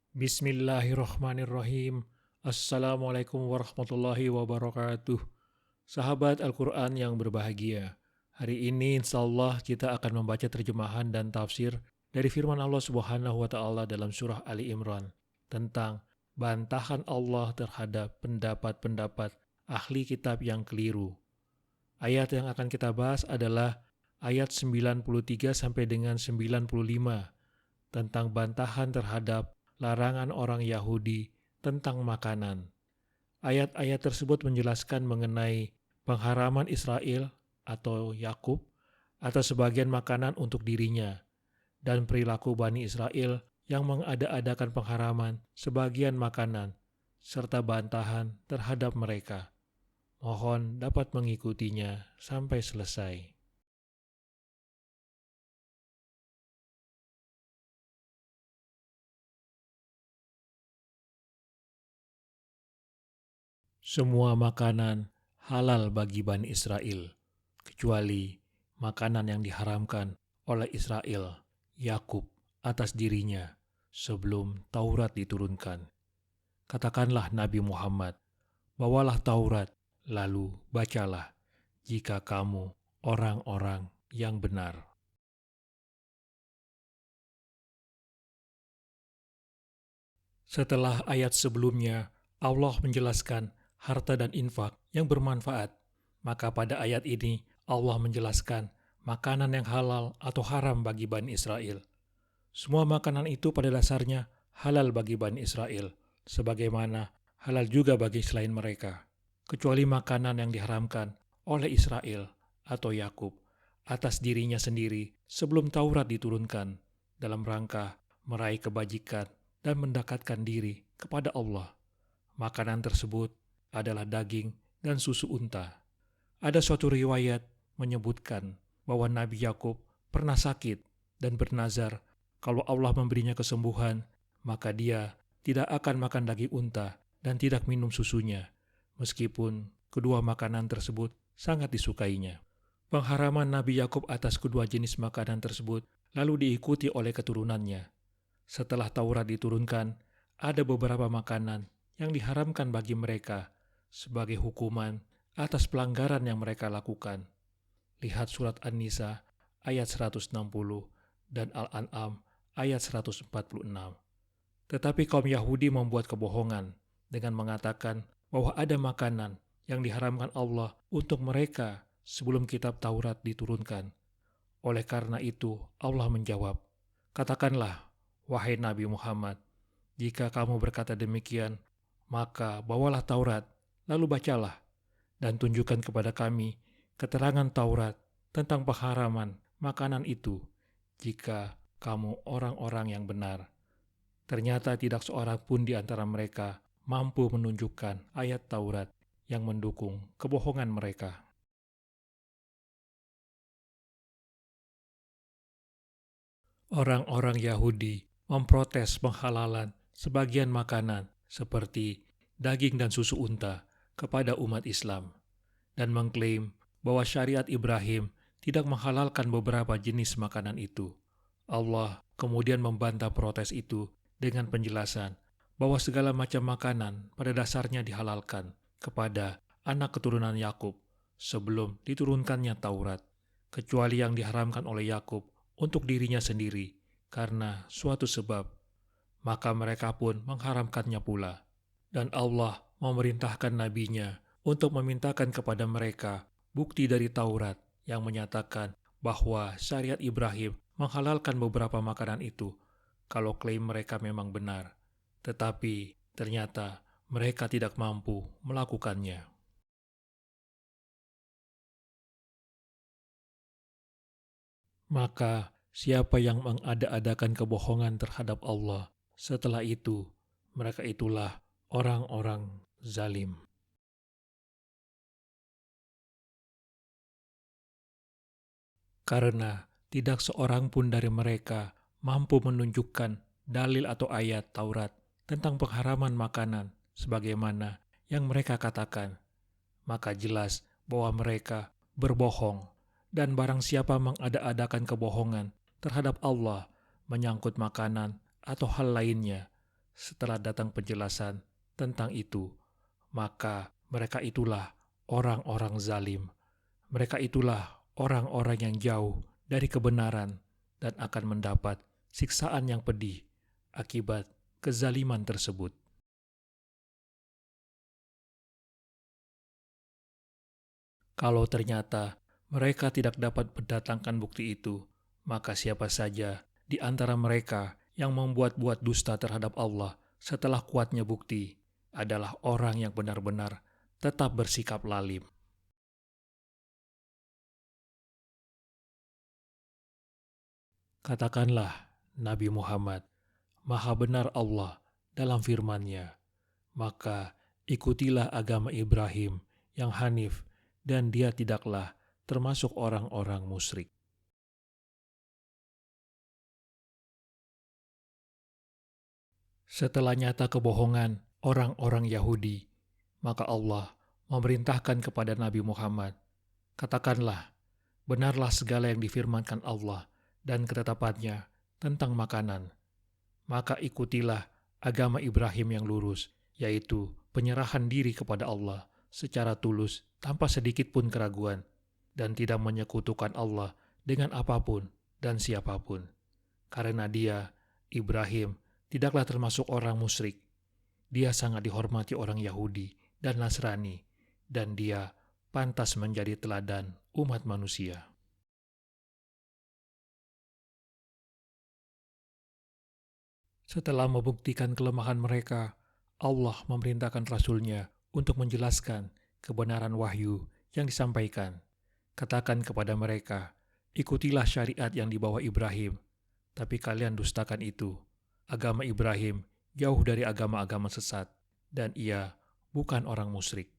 Bismillahirrahmanirrahim. Assalamualaikum warahmatullahi wabarakatuh. Sahabat Al-Quran yang berbahagia, hari ini insya Allah kita akan membaca terjemahan dan tafsir dari firman Allah Subhanahu wa Ta'ala dalam surah Ali Imran tentang bantahan Allah terhadap pendapat-pendapat ahli kitab yang keliru. Ayat yang akan kita bahas adalah ayat 93 sampai dengan 95 tentang bantahan terhadap larangan orang Yahudi tentang makanan. Ayat-ayat tersebut menjelaskan mengenai pengharaman Israel atau Yakub atas sebagian makanan untuk dirinya dan perilaku Bani Israel yang mengada-adakan pengharaman sebagian makanan serta bantahan terhadap mereka. Mohon dapat mengikutinya sampai selesai. Semua makanan halal bagi Bani Israel, kecuali makanan yang diharamkan oleh Israel, Yakub, atas dirinya sebelum Taurat diturunkan. Katakanlah Nabi Muhammad, bawalah Taurat, lalu bacalah, jika kamu orang-orang yang benar. Setelah ayat sebelumnya, Allah menjelaskan harta dan infak yang bermanfaat. Maka pada ayat ini, Allah menjelaskan makanan yang halal atau haram bagi Bani Israel. Semua makanan itu pada dasarnya halal bagi Bani Israel, sebagaimana halal juga bagi selain mereka, kecuali makanan yang diharamkan oleh Israel atau Yakub atas dirinya sendiri sebelum Taurat diturunkan dalam rangka meraih kebajikan dan mendekatkan diri kepada Allah. Makanan tersebut adalah daging dan susu unta. Ada suatu riwayat menyebutkan bahwa Nabi Yakub pernah sakit dan bernazar kalau Allah memberinya kesembuhan, maka dia tidak akan makan daging unta dan tidak minum susunya, meskipun kedua makanan tersebut sangat disukainya. Pengharaman Nabi Yakub atas kedua jenis makanan tersebut lalu diikuti oleh keturunannya. Setelah Taurat diturunkan, ada beberapa makanan yang diharamkan bagi mereka sebagai hukuman atas pelanggaran yang mereka lakukan. Lihat surat An-Nisa ayat 160 dan Al-An'am ayat 146. Tetapi kaum Yahudi membuat kebohongan dengan mengatakan bahwa ada makanan yang diharamkan Allah untuk mereka sebelum kitab Taurat diturunkan. Oleh karena itu, Allah menjawab, "Katakanlah, wahai Nabi Muhammad, jika kamu berkata demikian, maka bawalah Taurat, lalu bacalah, dan tunjukkan kepada kami keterangan Taurat tentang pengharaman makanan itu, jika kamu orang-orang yang benar." Ternyata tidak seorang pun di antara mereka mampu menunjukkan ayat Taurat yang mendukung kebohongan mereka. Orang-orang Yahudi memprotes penghalalan sebagian makanan seperti daging dan susu unta kepada umat Islam dan mengklaim bahwa syariat Ibrahim tidak menghalalkan beberapa jenis makanan itu. Allah kemudian membantah protes itu dengan penjelasan bahwa segala macam makanan pada dasarnya dihalalkan kepada anak keturunan Yakub sebelum diturunkannya Taurat, kecuali yang diharamkan oleh Yakub untuk dirinya sendiri karena suatu sebab, maka mereka pun mengharamkannya pula. Dan Allah memerintahkan nabinya untuk memintakan kepada mereka bukti dari Taurat yang menyatakan bahwa syariat Ibrahim menghalalkan beberapa makanan itu kalau klaim mereka memang benar. Tetapi ternyata mereka tidak mampu melakukannya. Maka siapa yang mengada-adakan kebohongan terhadap Allah, setelah itu mereka itulah orang-orang zalim. Karena tidak seorang pun dari mereka mampu menunjukkan dalil atau ayat Taurat tentang pengharaman makanan sebagaimana yang mereka katakan, maka jelas bahwa mereka berbohong. Dan barang siapa mengada-adakan kebohongan terhadap Allah menyangkut makanan atau hal lainnya, setelah datang penjelasan tentang itu, maka mereka itulah orang-orang zalim. Mereka itulah orang-orang yang jauh dari kebenaran dan akan mendapat siksaan yang pedih akibat kezaliman tersebut. Kalau ternyata mereka tidak dapat mendatangkan bukti itu, maka siapa saja di antara mereka yang membuat-buat dusta terhadap Allah setelah kuatnya bukti adalah orang yang benar-benar tetap bersikap lalim. Katakanlah, Nabi Muhammad, Maha benar Allah dalam firman-Nya, maka ikutilah agama Ibrahim yang hanif, dan dia tidaklah termasuk orang-orang musyrik. Setelah nyata kebohongan orang-orang Yahudi, maka Allah memerintahkan kepada Nabi Muhammad, katakanlah, benarlah segala yang difirmankan Allah dan ketetapannya tentang makanan. Maka ikutilah agama Ibrahim yang lurus, yaitu penyerahan diri kepada Allah secara tulus tanpa sedikit pun keraguan, dan tidak menyekutukan Allah dengan apapun dan siapapun. Karena dia, Ibrahim, tidaklah termasuk orang musyrik. Dia sangat dihormati orang Yahudi dan Nasrani, dan dia pantas menjadi teladan umat manusia. Setelah membuktikan kelemahan mereka, Allah memerintahkan Rasul-Nya untuk menjelaskan kebenaran wahyu yang disampaikan. Katakan kepada mereka, ikutilah syariat yang dibawa Ibrahim, tapi kalian dustakan itu. Agama Ibrahim jauh dari agama-agama sesat, dan ia bukan orang musyrik.